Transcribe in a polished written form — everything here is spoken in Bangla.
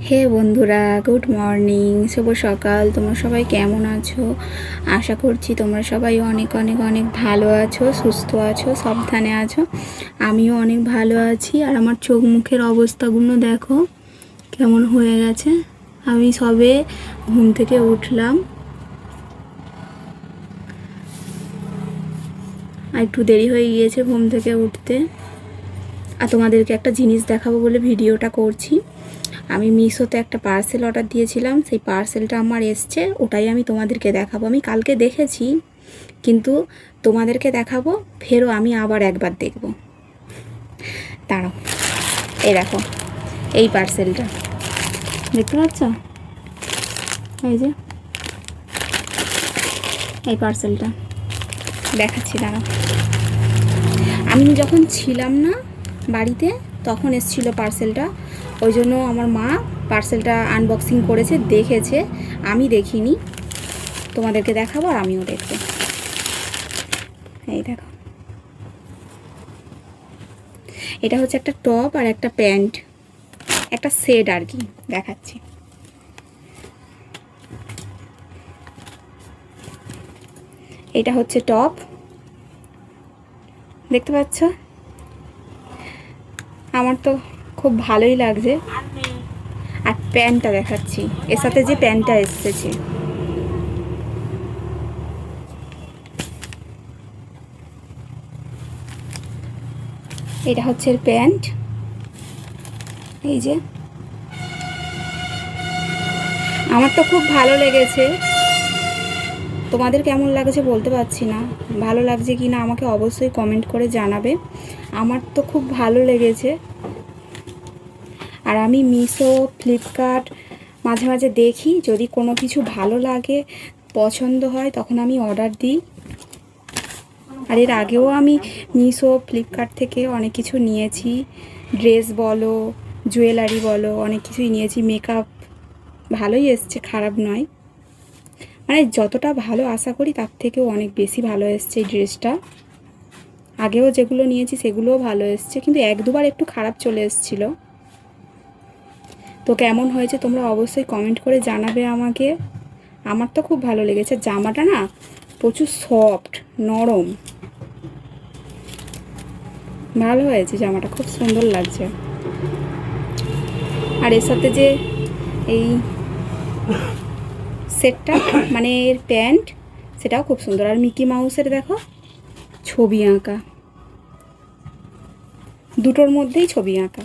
হে বন্ধুরা, গুড মর্নিং, শুভ সকাল। তোমরা সবাই কেমন আছো? আশা করছি তোমরা সবাই অনেক অনেক অনেক ভালো আছো, সুস্থ আছো, সাবধানে আছো। আমিও অনেক ভালো আছি। আর আমার চোখ মুখের অবস্থাগুলো দেখো কেমন হয়ে গেছে। আমি সবে ঘুম থেকে উঠলাম, আর একটু দেরি হয়ে গিয়েছে ঘুম থেকে উঠতে। আর তোমাদেরকে একটা জিনিস দেখাবো বলে ভিডিওটা করছি। আমি মিশোতে একটা পার্সেল অর্ডার দিয়েছিলাম, সেই পার্সেলটা আমার এসছে, ওটাই আমি তোমাদেরকে দেখাবো। আমি কালকে দেখেছি, কিন্তু তোমাদেরকে দেখাবো ফেরও আমি আবার একবার দেখব। দাঁড়াও, এই দেখো এই পার্সেলটা দেখতে পাচ্ছ? এই যে এই পার্সেলটা দেখাচ্ছি, দাঁড়াও। আমি যখন ছিলাম না বাড়িতে তখন এসেছিল পার্সেলটা, ওই জন্য আমার মা পার্সেলটা আনবক্সিং করেছে, দেখেছে, আমি দেখিনি। তোমাদেরকে দেখাবো আর আমিও দেখবো। এই দেখো, এটা হচ্ছে একটা টপ আর একটা প্যান্ট, একটা সেট আর কি, দেখাচ্ছি। এটা হচ্ছে টপ, দেখতে পাচ্ছ? আমার তো খুব ভালোই লাগছে। আর প্যান্টটা দেখাচ্ছি, এর সাথে যে প্যান্টটা এসেছে, এটা হচ্ছে এর প্যান্ট। এই যে, আমার তো খুব ভালো লেগেছে। তোমাদের কেমন লাগছে বলতে পারছি না, ভালো লাগছে কি না আমাকে অবশ্যই কমেন্ট করে জানাবে। আমার তো খুব ভালো লেগেছে। আর আমি মিশো, ফ্লিপকার্ট মাঝে মাঝে দেখি, যদি কোনো কিছু ভালো লাগে, পছন্দ হয়, তখন আমি অর্ডার দিই। আর এর আগেও আমি মিশো, ফ্লিপকার্ট থেকে অনেক কিছু নিয়েছি, ড্রেস বলো, জুয়েলারি বলো, অনেক কিছুই নিয়েছি। মেকআপ ভালোই এসছে, খারাপ নয়, মানে যতটা ভালো আশা করি তার থেকেও অনেক বেশি ভালো এসছে এই ড্রেসটা। আগেও যেগুলো নিয়েছি সেগুলোও ভালো এসছে, কিন্তু এক দুবার একটু খারাপ চলে এসেছিলো। তো কেমন হয়েছে তোমরা অবশ্যই কমেন্ট করে জানাবে আমাকে। আমার তো খুব ভালো লেগেছে। জামাটা না প্রচুর সফট, নরম, ভালো হয়েছে জামাটা, খুব সুন্দর লাগছে। আর এর সাথে যে এই সেটটা, মানে এর প্যান্ট, সেটাও খুব সুন্দর। আর মিকি মাউসের দেখো ছবি আঁকা, দুটোর মধ্যেই ছবি আঁকা।